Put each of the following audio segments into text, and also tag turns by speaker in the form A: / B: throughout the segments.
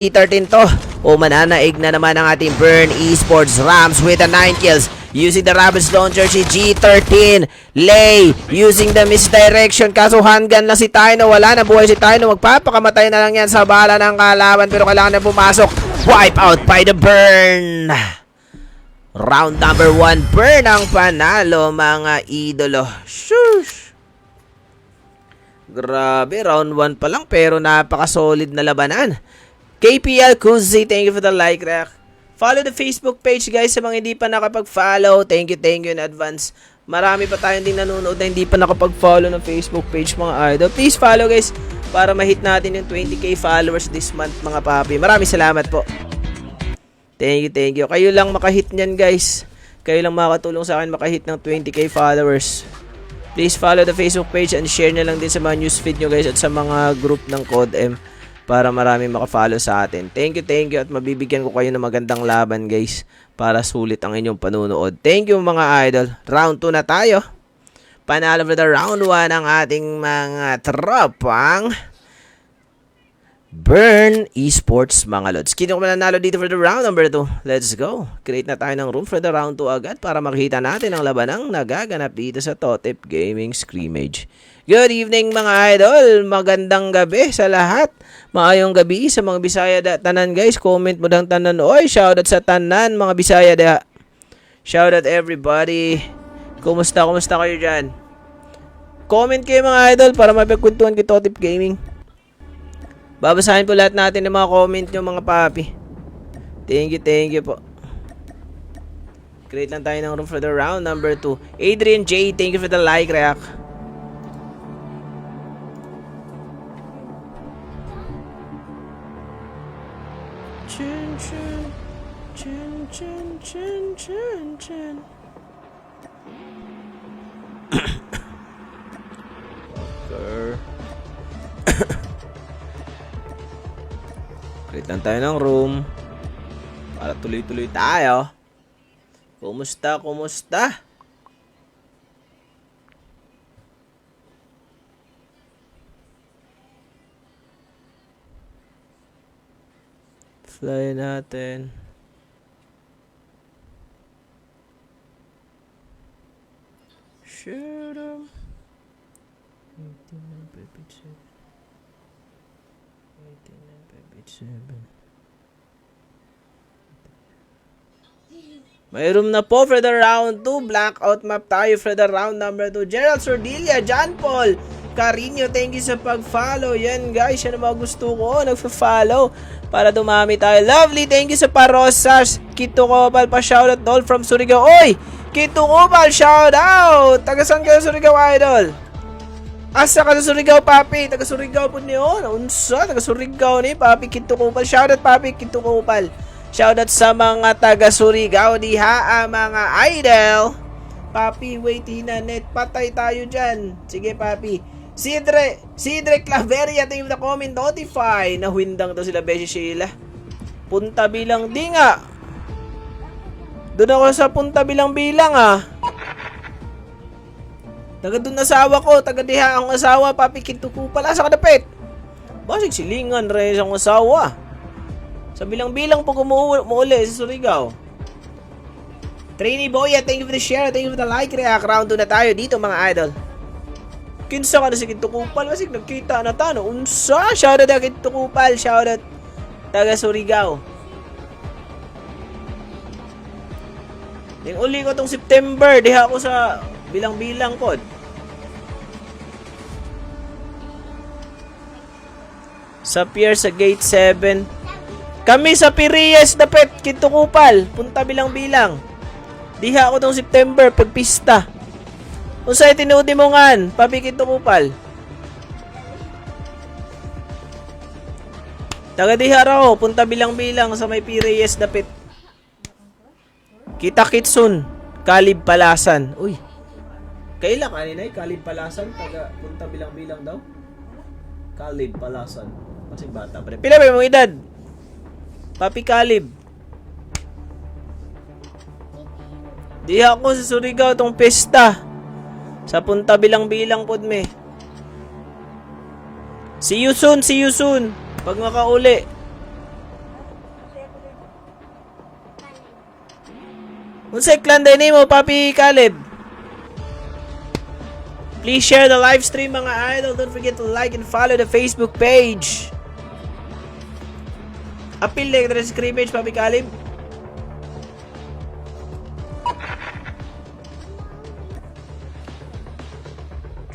A: 13 to. Mananaig na naman ang ating Burn Esports Rams with the 9 kills. Using the Rabbids launcher si G13. Lay using the misdirection. Kaso handgun lang si Taino. Wala na buhay si Taino. Magpapakamatay na lang yan sa bala ng kalaban. Pero kailangan na pumasok. Wipe out by the Burn. Round number 1. Burn ang panalo mga idolo. Shush. Grabe. Round 1 pa lang. Pero napaka-solid na labanan. KPL Kuzi, thank you for the like, Rak. Follow the Facebook page, guys, sa mga hindi pa nakapag-follow. Thank you in advance. Marami pa tayong din nanonood na hindi pa nakapag-follow ng Facebook page, mga idol. Please follow, guys, para ma-hit natin yung 20k followers this month, mga papi. Maraming salamat po. Thank you. Kayo lang makahit nyan, guys. Kayo lang makatulong sa akin makahit ng 20k followers. Please follow the Facebook page and share nyo lang din sa mga newsfeed nyo, guys, at sa mga group ng Code M, para marami makafollow sa atin. Thank you at mabibigyan ko kayo ng magandang laban, guys, para sulit ang inyong panunood. Thank you mga idol. Round 2 na tayo. Panalo for the round 1 ang ating mga tropang Burn Esports mga lods. Kino ko mananalo dito for the round number 2. Let's go. Create na tayo ng room for the round 2 agad para makita natin ang labanang nagaganap dito sa Totep Gaming Scrimmage. Good evening mga idol. Magandang gabi sa lahat. Maayong gabi sa mga Bisaya da tanan, guys. Comment mo dang tanan. Oy, shoutout sa tanan mga Bisaya da. Shoutout everybody. Kumusta kayo dyan? Comment kayo mga idol para mapagkwentuhan kay Totep Gaming. Babasahin po lahat natin ng mga comment nyo mga papi. Thank you po. Create lang tayo ng room for the round number 2. Adrian J, thank you for the like, react. Chin. Create lang tayo ng room para tuloy-tuloy tayo. Kumusta? Fly natin. Shoot 'em. 89.7. May room na po for the round 2. Blackout map tayo for the round number 2. Gerald Sordilia, John Paul, Carino, thank you sa pag-follow. Yan guys, yan ang mga gusto ko. Nagpa-follow para dumami tayo. Lovely, thank you sa Parosas. Kito Kopal pa shoutout all from Surigao. Oy! Kito Kopal, shoutout! Tagasan ka sa Surigao, idol? Asa ka sa Surigao, papi? Taga Surigao po niyo. Unsa? Taga Surigao ni papi Kito Kopal. Shoutout, papi Kito Kopal. Shoutout sa mga taga Surigao diha, mga idol. Papi, wait hinanet. Patay tayo dyan. Sige, papi. Sidre Claveria, thank you for the comment. Notify. Nahwindang daw sila, Beshi Sheila. Punta bilang. Di nga. Doon ako sa punta bilang ah. Taga doon asawa ko, taga diha ang asawa, papi Kito Kopal. Asa ka dapit? Basig silingan rin ang asawa. Sa bilang-bilang po umuuli sa Surigao. Trainee Boya, thank you for the share, thank you for the like, react. Round 2 na tayo dito mga idol. Kinsa ka na si Kito Kopal, basig nagkita na tano. Unsa? Shoutout na Kito Kopal, shoutout taga Surigao. Yung uli ko tong September, diha ako sa bilang-bilang pod. Sa pier sa gate 7. Kami sa Pirias dapet Kito Kopal. Punta bilang-bilang. Diha ako tong September pagpista. Unsay tinuod mo ngan, papi Kito Kopal? Taga diha raw, punta bilang-bilang sa may Pirias dapet. Kita Kitsun, Kalib Palasan. Uy. Kailan kanina Kalib Palasan, taga punta bilang-bilang daw. Kalib Palasan. Kasi bata pa rin. Pila ba yung edad? Papi Kalib. Di ako sa Surigao tong pesta. Sa punta bilang-bilang pod me. See you soon. Pag makauli. Unsay clan day name mo, Papi Caleb? Please share the live stream, mga idol. Don't forget to like and follow the Facebook page. Apil like the scrimmage, Papi Caleb.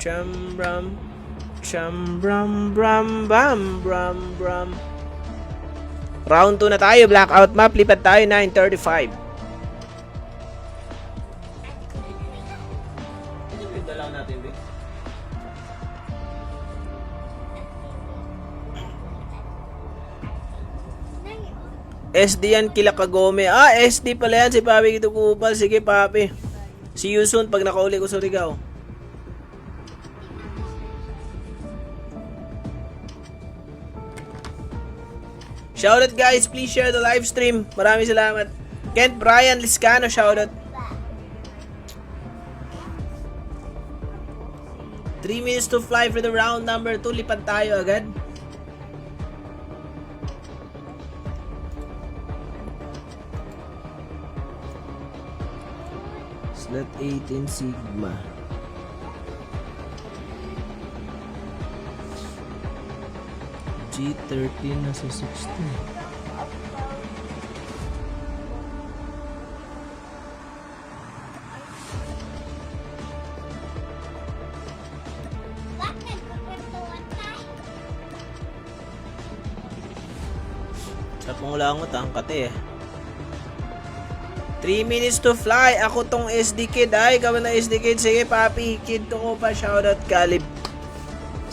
A: Chambram, chambram, bram, bam, bram, bram. Round 2 na tayo, blackout map. Lipat tayo, 9:35. SD yan, Kila Kagome. SD pala yan, si Papi Kito Kupal. Sige, Papi. See you soon pag nakauli ko sa Surigao. Shoutout guys, please share the live stream. Maraming salamat. Kent Brian Liscano, shoutout. 3 minutes to fly for the round number 2. Lipat tayo agad. Slot 18 Sigma. G13 nasa 16. Sa pangulangot ang kate eh. 3 minutes to fly. Ako tong SD Kid. Ay, ikaw na SD Kid. Sige, Papi. Kid to ko pa. Shoutout, Caleb.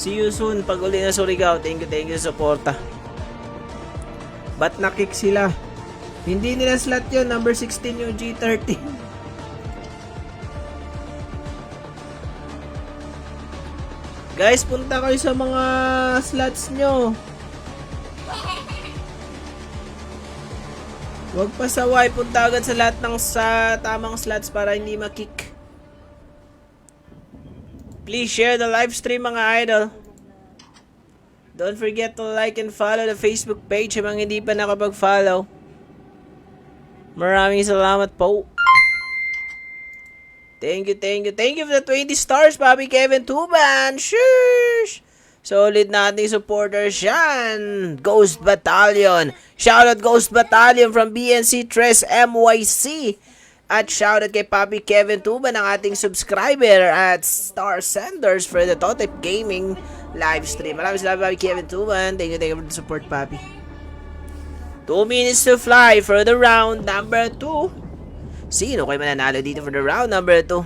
A: See you soon pag uli na Surigao. Thank you sa suporta. Ba't nakick sila? Hindi nila slot yun. Number 16 yung G13. Guys, punta kayo sa mga slots nyo. Huwag pasaway, punta agad sa lahat ng sa tamang slots para hindi makick. Please share the live stream, mga idol. Don't forget to like and follow the Facebook page kung hindi pa nakapag-follow. Maraming salamat po. Thank you for the 20 stars, Papi Kevin Tuban. Shush! Solid na ating supporters yan. Ghost Battalion. Shoutout Ghost Battalion from BNC Tres MYC. At shoutout kay Papi Kevin Tuban, ang ating subscriber at star senders for the Totep Gaming live stream. Maraming salamat, Papi Kevin Tuban. Thank you for the support, Papi. 2 minutes to fly for the round number 2. Sino kayo mananalo dito for the round number 2?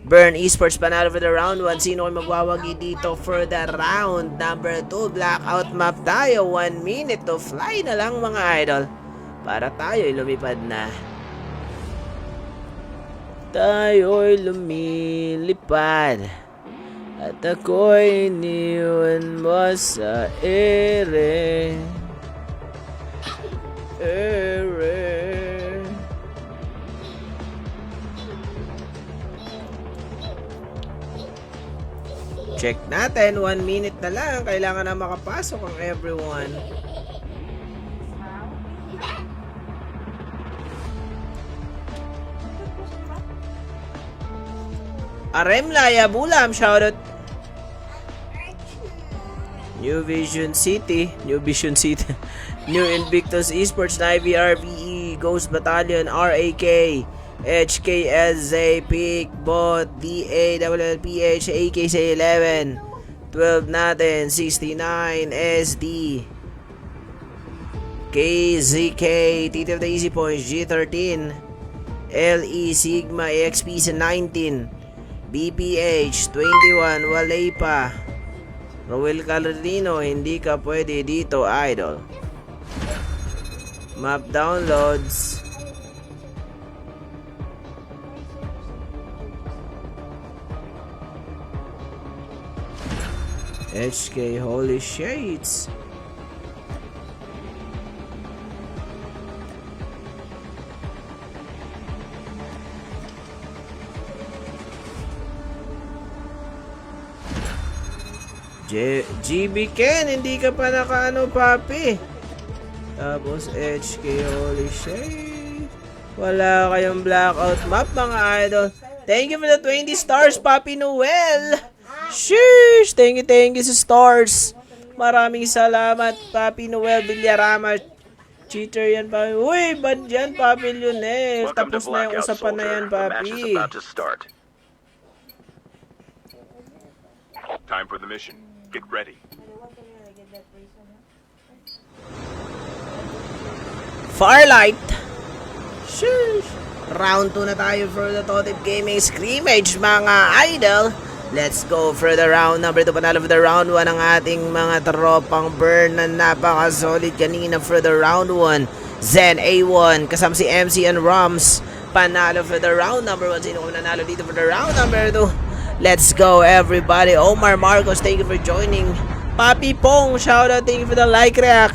A: Burn Esports panalo for the round 1. Sino kayo magwawagi dito for the round number 2? Blackout map tayo. 1 minute to fly na lang, mga idol, para tayo'y lumipad na. Tayo'y lumilipad at ako'y iniwan mo sa ere. Check natin, 1 minute na lang. Kailangan na makapasok ang everyone. Aremla Yabulam, shoutout. New Vision City, New Invictus Esports, Navy RVE, Ghost Battalion, RAK, HKSZ, Peak, Bot, DA, WLPH, AKC11, 12 natin, 69, SD, KZK, TT of the Easy Points, G13, LE, Sigma, AXP sa 19, BPH, 21, Walepa, Roel Caladino, hindi ka pwede dito, idol. Map downloads. HK, holy shades. GB Ken, hindi ka pa nakaano, Papi. Tapos HK, holy shades. Wala kayong blackout map, mga idol. Thank you for the 20 stars, Papi Noel. Sheesh! Thank you sa stars. Maraming salamat, Papi Noel Villarama. Cheater yan, Papi. Uy, bad yan, Papi Lionel. Tapos na yung usapan na yan, Papi.
B: Time for the mission. Get ready.
A: Farlight. Sheesh. Round 2 na tayo for the Totip Gaming Scrimmage, mga idol. Let's go for the round number 2. Panalo for the round 1 ang ating mga tropang burn na napaka-solid kanina for the round 1. Zen A1 kasama si MC and Rams. Panalo for the round number 1. Sino kung nanalo dito for the round number 2? Let's go everybody. Omar Marcos, thank you for joining. Papi Pong, shoutout, thank you for the like react.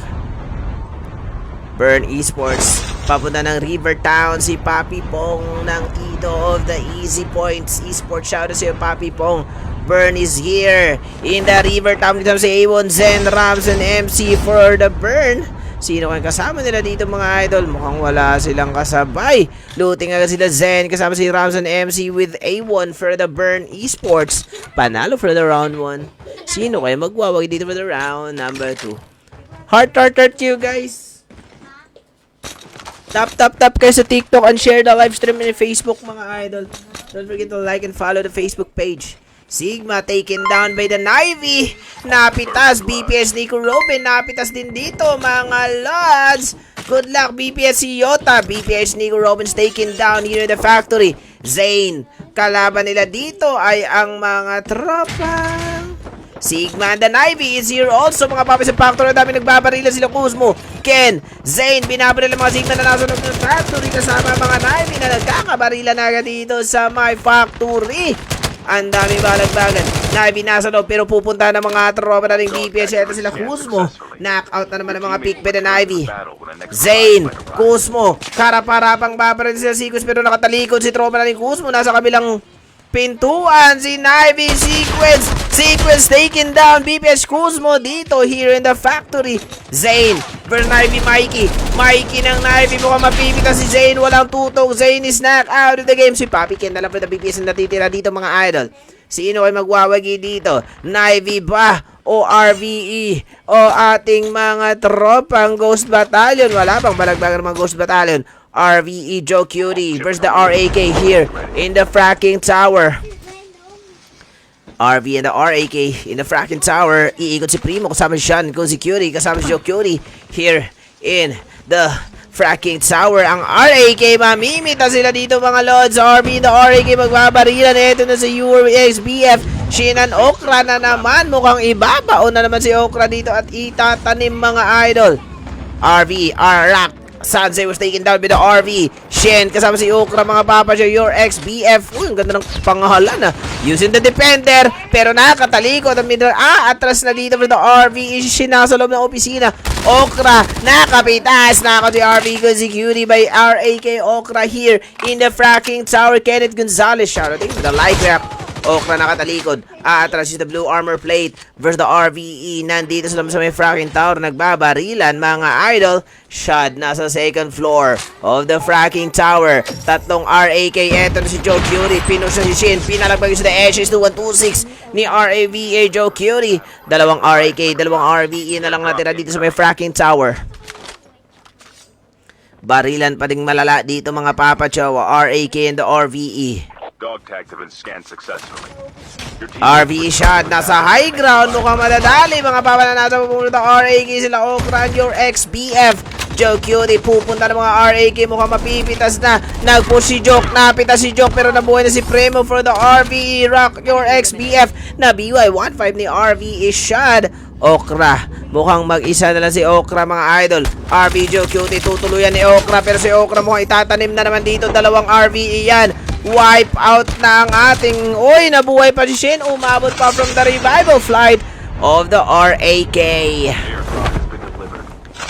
A: Burn Esports, papunta ng River Town si Papi Pong ng Tito of the Easy Points Esports. Shoutout sa iyo, Papi Pong. Burn is here in the River Town. Dito si A1, Zen, Rams, and MC for the burn. Sino kayong kasama nila dito, mga idol? Mukhang wala silang kasabay. Looting agad sila, Zen, kasama si Rams and MC with A1 for the Burn Esports. Panalo for the round 1. Sino kayo magwawag dito for the round number 2? Heart you guys. Tap kayo sa TikTok and share the live stream in Facebook, mga idol. Don't forget to like and follow the Facebook page. Sigma taken down by the Navy. Napitas, BPS Nico Robin. Napitas din dito, mga lods. Good luck, BPS Yota. BPS Nico Robin's taken down here in the factory. Zane, kalaban nila dito ay ang mga tropa Sigma and the Navy is here also, mga papi sa factory. Dami nagbabarila sila, Kuzmo, Ken, Zane. Binabarila mga Sigma na nasa loob ng factory kasama mga Navy na nagkakabarila na agad dito sa my factory. Ang dami balagbagan. Navy nasa loob pero pupunta ng mga tropa na rin BPS. Ito sila, Kuzmo. Knockout na naman ng mga pick by the Navy. Zane, Kuzmo, karap-harapang babaril sila Sequence pero nakatalikod si tropa na rin Kuzmo. Nasa kabilang pintuan si Navy. Sequence taken down. BPS Kuzmo dito here in the factory. Zane versus Navy. Mikey ng Navy. Mukhang mapipita si Zane. Walang tutok. Zane is knocked out of the game. Si Papi Ken na lang for the BPS na natitira dito, mga idol. Sino ay magwawagi dito? Navy ba o RVE o ating mga tropang Ghost Battalion? Wala pang balagbagan ng mga Ghost Battalion. RVE Joe Cutie versus the RAK here in the fracking tower. RV and the RAK in the fracking tower. Iikot si Primo kasama si Sean kung si Cutie kasama si Joe Cutie here in the fracking tower. Ang RAK, mamimita sila dito, mga lods. RV and the RAK magbabarilan. Ito na si UXBF. Shinan Okra na naman. Mukhang ibabao na naman si Okra dito at itatanim, mga idol. RV, Arak Sansei was taken down by the RV. Shen kasama si Okra, mga papa siya. Your ex-BF. Uy, ang ganda ng pangalan, using the defender pero nakatalikod ang middle. Atras na dito for the RV. Shen nasa loob ng opisina. Okra nakapitas. Naka si RV ko si Cutie by RAK. Okra here in the fracking tower. Kenneth Gonzalez, shouting the light rap. Okra nakatalikod. Atras is the blue armor plate versus the RVE. Nandito sila sa may fracking tower. Nagbabarilan, mga idol. Shad nasa second floor of the fracking tower. Tatlong RAK. Eto na si Joe Cutie. Pinusya si Shin. Pinalagbag sa the Ashes 2126 ni RAVA Joe Cutie. Dalawang RAK, dalawang RVE na lang natira dito sa may fracking tower. Barilan pa ding malala dito, mga papa chowa. RAK and the RVE.
B: Dog tags have been scanned successfully.
A: RV shot nasa high ground. Mukhang madadali, mga papa na nasa pupunta. RAK sila Okra and your ex-BF Joe Cutie. Pupunta ng mga RAK. Mukhang mapipitas na. Nag-push si Joke. Napitas si Joke pero nabuhay na si Primo for the RVE. Rock your ex-BF na BY 1-5 ni RVE shot. Okra, mukhang mag-isa na lang si Okra, mga idol. RV Joe Cutie tutuluyan ni Okra pero si Okra mukhang itatanim na naman dito. Dalawang RVE yan. Wipe out na ang ating... Uy, nabuhay pa si Shin. Umabot pa from the revival flight of the RAK.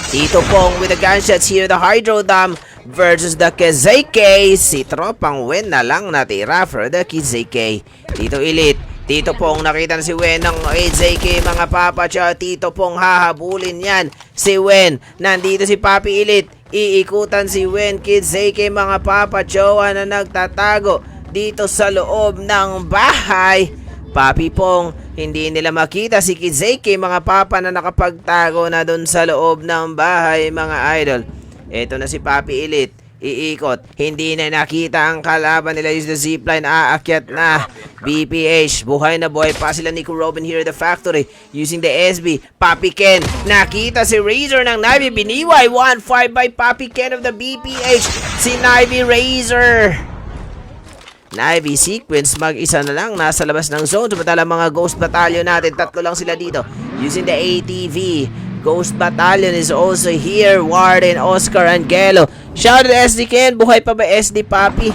A: Tito Pong with the gunshots here. The Hydro Dam versus the Kizeke. Si Tropang Wen na lang natira for the Kizeke. Tito Elite. Tito Pong, nakita na si Wen ng AJK, mga papa siya. Tito Pong hahabulin yan si Wen. Nandito si Papi Elite. Iikutan si Wen Kid Zeke mga Papa Jowa na nagtatago dito sa loob ng bahay. Papi Pong, hindi nila makita si Kid Zeke mga Papa na nakapagtago na dun sa loob ng bahay mga idol. Ito na si Papi Elite. Iikot, hindi na nakita ang kalaban nila. Use the zipline, aakyat na. BPH, buhay na buhay pa sila Nico Robin here at the factory using the SB. Papi Ken, nakita si Razor ng Navy, biniway 1-5 by Papi Ken of the BPH. Si Navy Razor. Navy sequence, mag-isa na lang nasa labas ng zone. Samantala mga Ghost Battalion natin, tatlo lang sila dito using the ATV. Ghost Battalion is also here. Warden, Oscar, Angelo. Shout out SD Ken. Buhay pa ba SD Papi?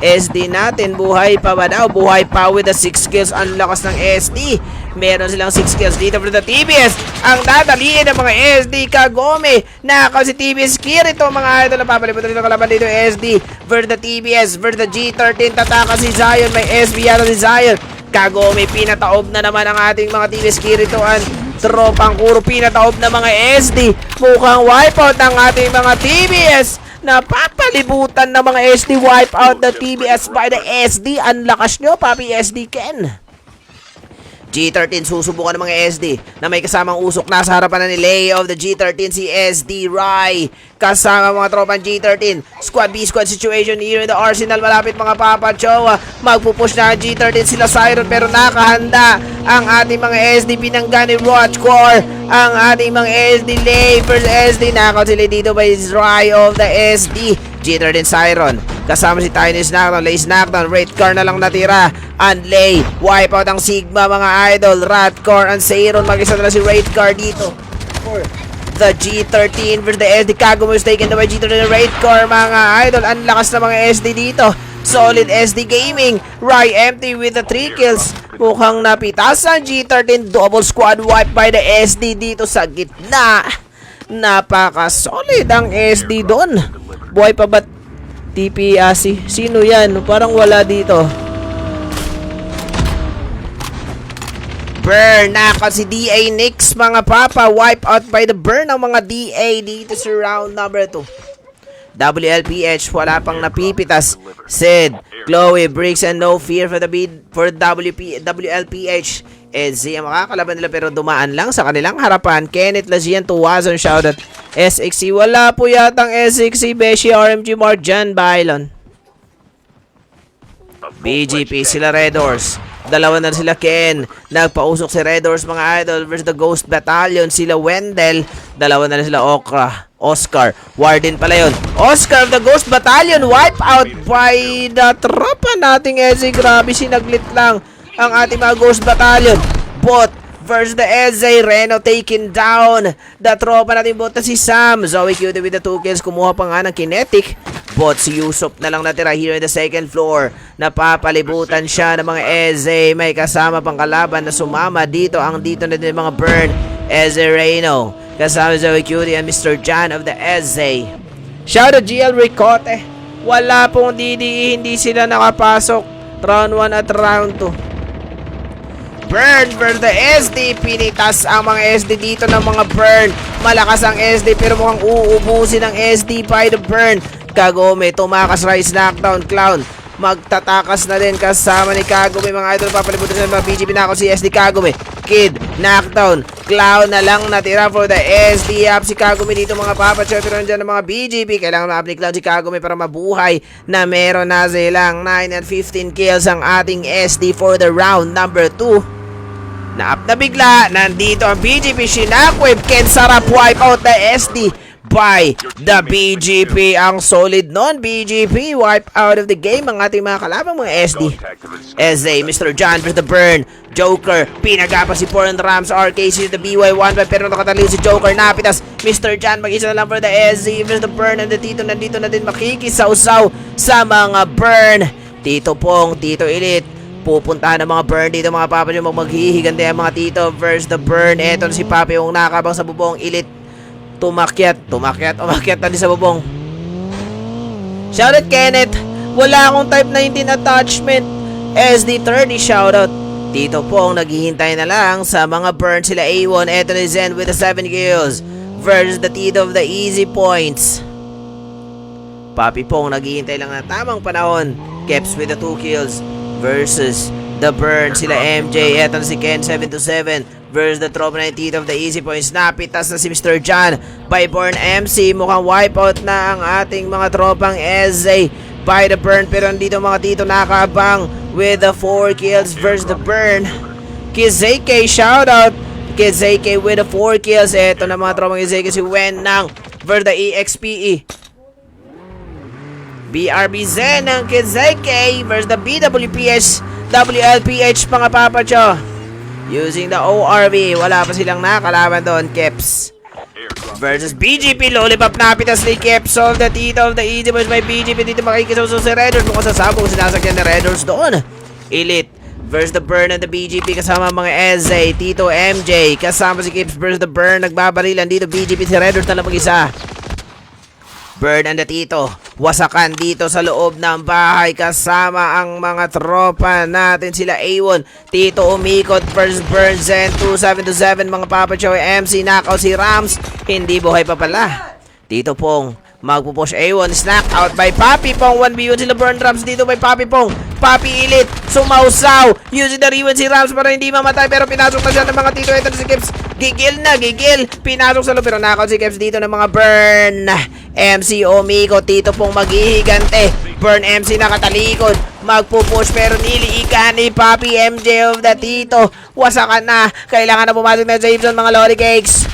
A: SD natin. Buhay pa ba daw? Buhay pa with the 6 kills. Ang lakas ng SD. Meron silang 6 kills dito for the TBS. Ang dadaliin ng mga SD Kagome. Nakaw si TBS Kirito mga idol. Napapalimutan nito kalaban dito SD. For the TBS. For the G13. Tataka si Zion. May SB yata si Zion. Kagome. Pinataob na naman ang ating mga TBS Kiritoan. Tropang kuro pinataob na mga SD. Mukhang wipeout ng ating mga TBS. Napapalibutan ng mga SD. Wipeout the TBS by the SD. Ang lakas nyo, Papi SD Ken. G13 susubukan ng mga SD na may kasamang usok. Nasa harapan na ni Lay of the G13 si SD Rai. Kasama mga tropang G13. Squad B squad situation here in the Arsenal. Malapit mga Papa Chowa. Magpupush na ang G13 sila Siron pero nakahanda ang ating mga SD. Pinangga ni Roachcore ang ating mga SD. Lay versus SD. Knockout sila dito by Rai of the SD. G13 Siron. Kasama si Tiny Snackdown, Lay Snackdown, Raidcar na lang natira. And Lay, wipeout ang Sigma mga idol. Ratcore and Siron, mag-isa na si Raidcar dito. For the G13 versus the SD. Kagome is taken by G13 and Raidcar mga idol. Ang lakas na mga SD dito. Solid SD Gaming. Rai empty with the 3 kills. Mukhang napitas ang G13. Double squad wipe by the SD dito sa gitna. Napaka-solid ang SD doon. Buhay pa ba TP Asi? Sino yan? Parang wala dito. Burn. Naka si DA Nix mga Papa. Wipe out by the burn ng mga DA dito sa round number 2. WLPH. Wala pang napipitas. Sid, Chloe, Briggs, and no fear for the WLPH. Edzy ang makakalaban nila pero dumaan lang sa kanilang harapan. Kenneth Lazian, Tuwazon, shoutout. SXC, wala po yatang SXC, Beshi, RMG, Mark, John, Bailon. BGP, sila Red Horse. Dalawa na sila Ken. Nagpausok si Red Horse mga idol versus the Ghost Battalion. Sila Wendell. Dalawa na sila Oscar. Warden pala yun. Oscar of the Ghost Battalion. Wipe out by the tropa nating Edzy. Grabe, sinaglit lang ang ating mga Ghost Battalion. Bot versus the Edzy. Reno taken down. The tropa natin bot na si Sam. Zoe Cutie with the 2 kills. Kumuha pa nga ng kinetic. Bot si Yusuf na lang natira here in the second floor. Napapalibutan siya ng mga Edzy. May kasama pang kalaban na sumama dito. Ang dito na din mga Burn. Edzy Reno. Kasama Zoe Cutie and Mr. Jan of the Edzy. Shout out GL Ricote. Wala pong DDE. Hindi sila nakapasok. Round 1 at round 2. Burn for the SD. Pinitas ang mga SD dito ng mga Burn. Malakas ang SD pero mukhang uubusin ng SD by the Burn. Kagome, tumakas Rise Knockdown, Clown. Magtatakas na din kasama ni Kagome mga idol. Papalibutan sa mga BGP na ako si SD Kagome. Kid, Knockdown, Clown na lang natira for the SD. Up si Kagome dito mga Papa Chow. Pero nandiyan ng mga BGP. Kailangan ma-up ni Clown si Kagome para mabuhay na meron na silang 9 and 15 kills ang ating SD for the round number 2. Naap na bigla, nandito ang BGP, Shinakweb, Ken Sarap, wipe out the SD by the BGP. Ang solid non BGP, wipe out of the game ang ating mga kalabang mga SD. SA, Mr. John with the Burn, Joker, pinagapa si Foreign Rams, RKC, the BY1, pero nakataliw si Joker, napitas, Mr. John, mag-isa na lang for the SZ, with the Burn, and nandito na din makikisaw-saw sa mga Burn. Tito Pong, Tito Elite, pupuntahan ng mga Burn dito mga Papa nyo. Maghihigante ang mga Tito versus the Burn. Eto na si Papa yung nakabang sa bubong. Elite umakyat na din sa bubong. Shoutout Kenneth. Wala akong type 19 attachment. SD30 shoutout. Tito Pong naghihintay na lang sa mga Burn. Sila A1. Eto na Zen with the 7 kills versus the Tito of the Easy Points. Papi Pong naghihintay lang ng tamang panahon. Keps with the 2 kills versus the Burn. Sila MJ. Eto na si Ken 727 versus the tropa na Tito of the Easy Points. Napitas na si Mr. John by Burn MC. Mukhang wipeout na ang ating mga tropang SZ by the Burn. Pero dito mga Tito nakabang with the 4 kills versus the Burn. Kizeke, shoutout Kizeke with the 4 kills. Eto na mga tropang Kizeke, si Wen Nang versus the EXPE. BRB Zen ng Kizeke versus the BWPH WLPH mga papacho. Using the ORV. Wala pa silang nakalaban doon. Keps versus BGP. Lollipop napitas ni Keps of the Tito of the Easy Boys by BGP. Dito makikisuso si Reddors. Mukhang sasabog sinasakyan ni Reddors doon. Elite versus the Burn and the BGP kasama mga SZ. Tito MJ kasama si Keps versus the Burn. Nagbabarilan dito BGP, si Reddors na lang mag-isa. Burn and the Tito wasakan dito sa loob ng bahay kasama ang mga tropa natin, sila A1. Tito umikot versus Burn. Zen 2727 mga papachoy. MC knockout si Rams, hindi buhay pa pala. Tito Pong magpupush A1, snack out by Papi Pong. 1v1 sila Burn Rams dito by Papi Pong. Papi Elite sumausaw using the rewind si Rams para hindi mamatay, pero pinasok na siya ng mga Tito. Ito si Keps, gigil na gigil, pinasok sa loob pero knockout si Keps dito ng mga Burn. MC Omiko, Tito Pong maghihigante. Burn MC nakatalikod, magpupush pero niliikan ni Papi MJ of the Tito. Wasakan na, kailangan na pumasok na sa Ibson mga Lolly Cakes.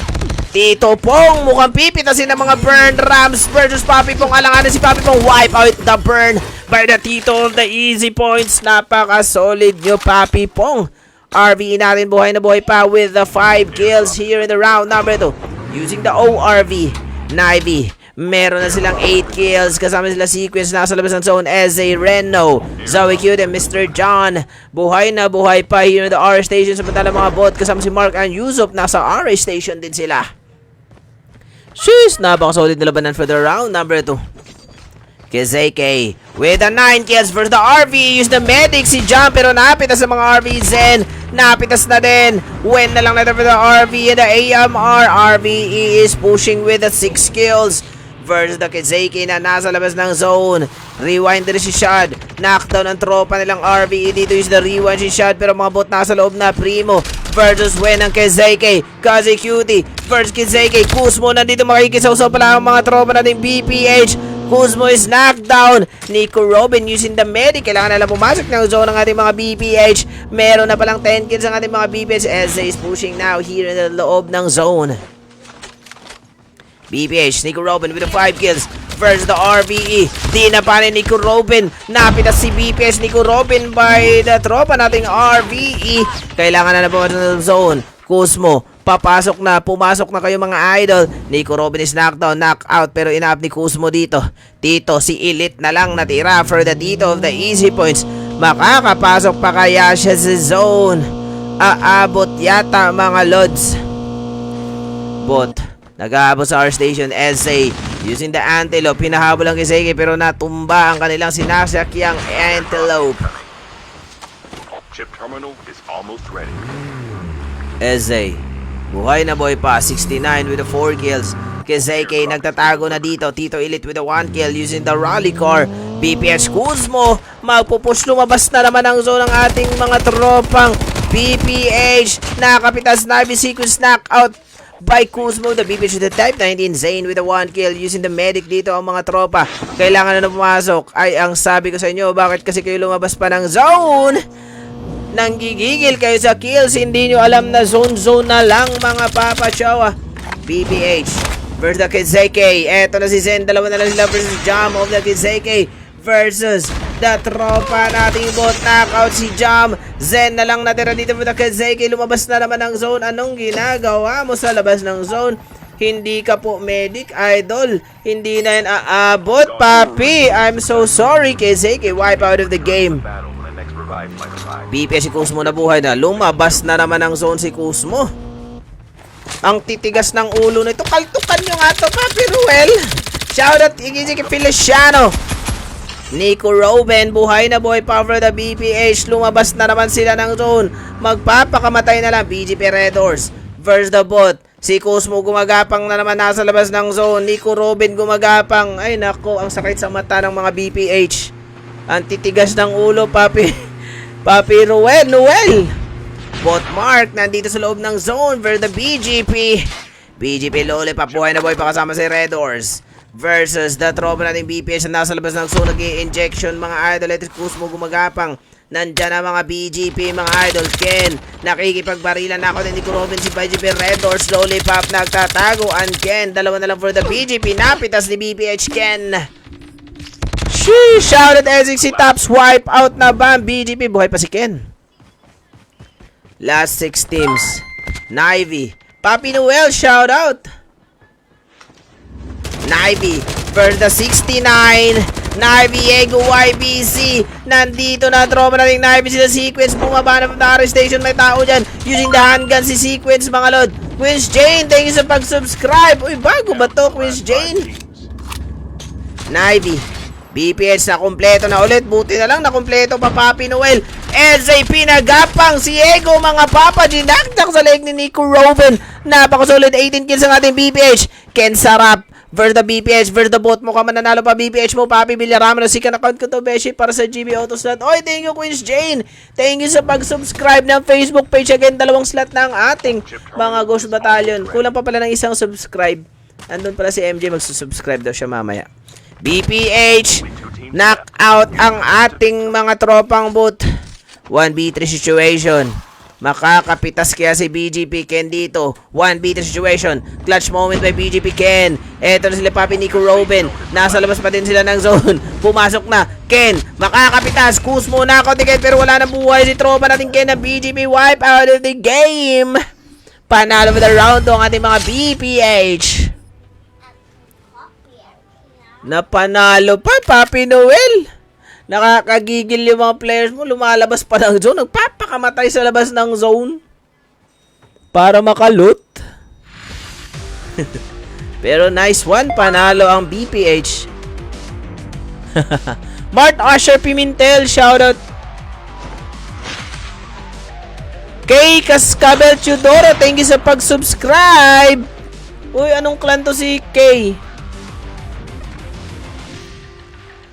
A: Tito Pong mukhang pipitasin ng mga Burn Rams versus Papi Pong. Alanganin si Papi Pong, wipe out the Burn by the Tito of the Easy Points. Napaka-solid nyo Papi Pong. RV natin buhay na buhay pa with the 5 kills here in the round number 2 using the ORV. Nivy, meron na silang 8 kills. Kasama sila Sequence, nasa labas ng zone. Eze, Reno, Zoe Cute, and Mr. John buhay na buhay pa here in the R station. Samantala mga bot kasama si Mark and Yusuf, nasa R station din sila. Sheesh, napaka-solid na labanan for the round number 2. Kizeke with the 9 kills versus the RV. Use the medic si John pero napitas sa mga RV. Zen napitas na din. Win na lang natin for the RV and the AMR. RVE is pushing with the 6 kills versus the Kizeke na nasa labas ng zone. Rewind din si Shad. Knockdown ang tropa nilang RVE. Dito is the rewind si Shad pero mga bot nasa loob na. Primo versus Wen ng Kizeke. Kazi Cutie versus Kizeke. Kuzmo nandito makikisaw-saw pala ang mga tropa natin BPH. Kuzmo is knocked down. Nico Robin using the medic. Kailangan na lang pumasok ng zone ng ating mga BPH. Meron na palang 10 kills ang ating mga BPH. Eze is pushing now here in the loob ng zone. BPH, Nico Robin with the 5 kills versus the RVE. Di na pa ni Nico Robin. Napitas si BPH, Nico Robin by the tropa nating RVE. Kailangan na pumasok ng zone. Kuzmo, papasok na, pumasok na kayo mga idol. Nico Robin is knockdown, knockout, pero ina-up ni Kuzmo dito. Tito, si Elite na lang natira for the Tito of the Easy Points. Makakapasok pa kaya siya sa zone? Aabot yata mga lods. Bot, nag-aabot sa R station. SA using the Antelope. Hinahabol ang Kizeke pero natumba ang kanilang sinasakyang Antelope.
B: Chip terminal is almost ready.
A: SA buhay na boy pa, 69 with the 4 kills. Kizeke nagtatago na dito. Tito Elite with the 1 kill using the rally car. BPH Kuzmo magpupush, lumabas na naman ang zone ng ating mga tropang BPH. Nakapitas na sequence knockout by Kuzmo. The BPH with the type 19. Zane with the 1 kill using the medic dito ang mga tropa. Kailangan na pumasok. Ay ang sabi ko sa inyo, bakit kasi kayo lumabas pa ng zone? Nanggigigil kayo sa kills, hindi nyo alam na zone na lang mga papachawa. BPH versus the Kizeke. Eto na si Zen, dalawa na lang sila versus Jam of the Kizeke versus the tropa nating bot. Knockout si Jam. Zen na lang natira dito for the Kizeke. Lumabas na naman ng zone. Anong ginagawa mo sa labas ng zone? Hindi ka po medic, idol. Hindi na yan aabot, papi. I'm so sorry, Kizeke. Wipe out of the game. BPS si Kuzmo na buhay na. Lumabas na naman ang zone si Kuzmo. Ang titigas ng ulo nito. Kaltukan nyo nga to, Papi Ruel. Shoutout Igiziki Feliciano. Nico Robin, buhay na buhay pa for the BPH. Lumabas na naman sila ng zone. Magpapakamatay na lang BGP Red Horse versus the bot. Si Cosmo gumagapang na naman nasa labas ng zone. Nico Robin gumagapang. Ay nako, ang sakit sa mata ng mga BPH. Ang titigas ng ulo, Papi. Papi Noel. Bot Mark nandito sa loob ng zone for the BGP. BGP Lollipop, buhay na buhay pa kasama si Red Horse. Versus the tropa nating BPH na nasa labas ng zone. Nag-i-injection mga idol. At Cosmo gumagapang. Nandyan ang mga BGP, mga idol. Ken, nakikipagbarilan na ako din ni Robin. Si BGP Red Horse, Lollipop, nagtatago. And Ken, dalawa na lang for the BGP. Napitas ni BPH Ken. Sheesh! Shoutout Essex si Tops. Wipe out na ba ang BGP? Buhay pa si Ken. Last 6 teams. Nivy. Papi Noel, shoutout. Nivy for the 69. Nivy Ego YBC. Nandito na tropa nating Nivy sila Sequence. Bumaba na from the RS station. May tao dyan. Using the handgun si Sequence mga lord. Queen's Jane, thank you sa pag-subscribe. Uy, bago ba to, Queen's Jane? Nivy. BPH na kompleto na ulit. Buti na lang na kompleto pa Papi Noel. SAP nagapang si Ego mga papa. Ginaktak sa leg ni Nico Robin. Napakasolid 18 kills ang ating BPH. Ken Sarap. Verda BPH, Verda bot mo ka mananalo pa BPH mo, Papi Villarama na sikan account ko to, Beshi, para sa GB Auto Slot. Oy, thank you, Queen's Jane. Thank you sa pag-subscribe ng Facebook page. Again, 2 slot ng ating mga Ghost Battalion. Kulang pa pala ng isang subscribe. Andun pala si MJ, magsusubscribe daw siya mamaya. BPH, knockout ang ating mga tropang bot. 1v3 situation. Makakapitas kaya si BGP Ken dito. 1v3 situation. Clutch moment by BGP Ken. Eto na sila Papi Nico Robin. Nasa labas pa din sila ng zone. Pumasok na. Ken. Makakapitas. Cosmo na ako ticket pero wala na buhay si tropa natin Ken na BGP wipe out of the game. Panalo for the round to ang ating mga BPH. Napanalo pa Papi Noel. Nakakagigil yung mga players mo. Lumalabas pa ng zone. Nagpapakamatay sa labas ng zone. Para makaloot. Pero nice one. Panalo ang BPH. Mart Asher Pimentel. Shoutout. Kay Cascabel Chudoro. Thank you sa pag-subscribe. Uy, anong clan to si Kay?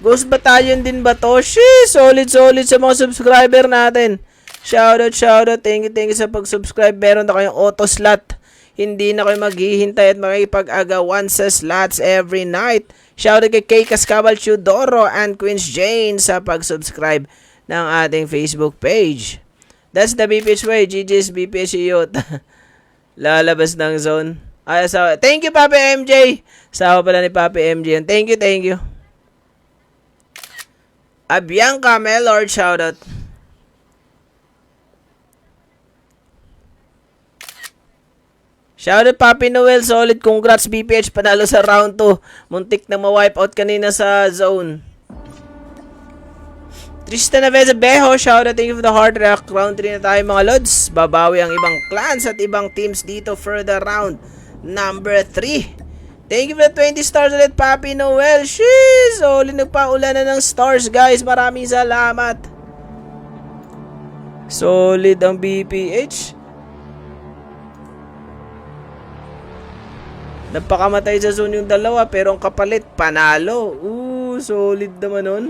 A: Ghost Battalion din ba to? Sheesh! Solid sa mga subscriber natin. Shoutout. Thank you sa pag-subscribe. Meron na kayong auto slot. Hindi na kayo maghihintay at makipag-agawan sa slots every night. Shoutout kay Cascabel Chudoro and Queen's Jane sa pag-subscribe ng ating Facebook page. That's the BPH way. GG's BPH Youth. Lalabas ng zone. Ay, so, thank you, Papi MJ. Sawa pala ni Papi MJ. Thank you. Abianca Melord, shoutout. Shoutout Papi Noel, solid. Congrats BPH, panalo sa round 2. Muntik na ma-wipe out kanina sa zone. Tristan Aveza Beho, shoutout. Thank you for the hard rock. Round 3 na tayo mga lods. Babawi ang ibang clans at ibang teams dito for the round number 3. Thank you for the 20 stars ulit, Papi Noel. Sheesh! Solid, nagpaulan na ng stars, guys. Maraming salamat. Solid ang BPH. Napakamatay sa zone yung dalawa, pero ang kapalit, panalo. Solid naman nun.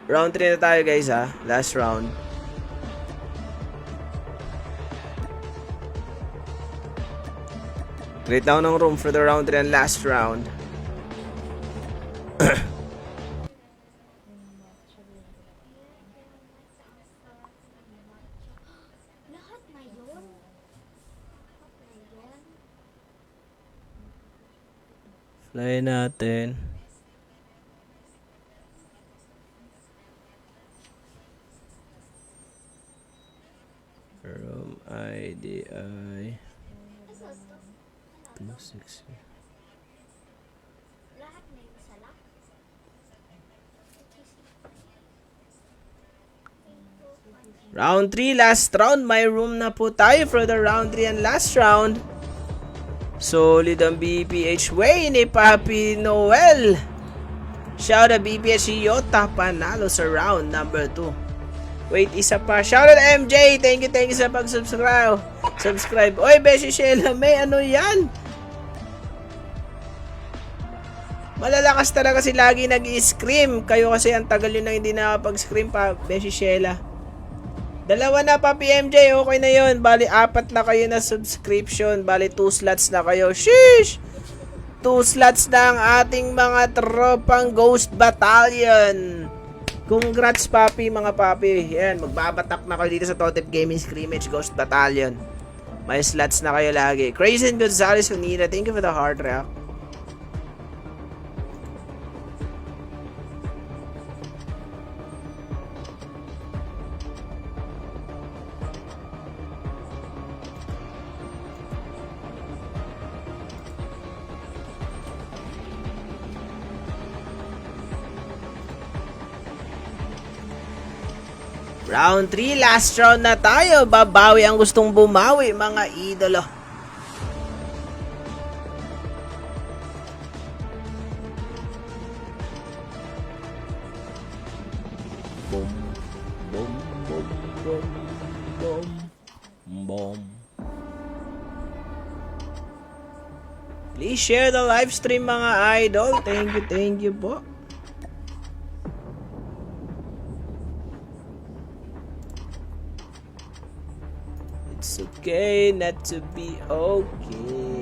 A: Round 3 na tayo, guys, ha. Last round. Create down ng room for the round 3 and last round. Fly natin. Room IDI 260. Round 3, last round. May room na po tayo for the round 3 and last round. Solid ang BPH way ni Papi Noel. Shout out BPH Yota, panalo sa round number 2. Wait, isa pa. Shoutout MJ! Thank you sa pag-subscribe. Oy, Beshi Sheila May, ano yan? Malalakas talaga kasi lagi nag-i-scream. Kayo kasi ang tagal yun na hindi nakapag-scream pa, Beshi Sheila. 2 na pa, PMJ. Okay na yun. Bali, 4 na kayo na subscription. Bali, 2 slots na kayo. Sheesh! 2 slots na ang ating mga tropang Ghost Battalion. Congrats, papi, mga papi. Yan, magbabatak na kayo dito sa Totep Gaming Scrimmage Ghost Battalion. May slots na kayo lagi. Crazy Gonzalez Unida, thank you for the heart react. Round 3, last round na tayo. Babawi ang gustong bumawi, mga idolo. Boom, boom, boom, boom, boom, boom. Please share the live stream, mga idol. Thank you po. It's okay not to be okay.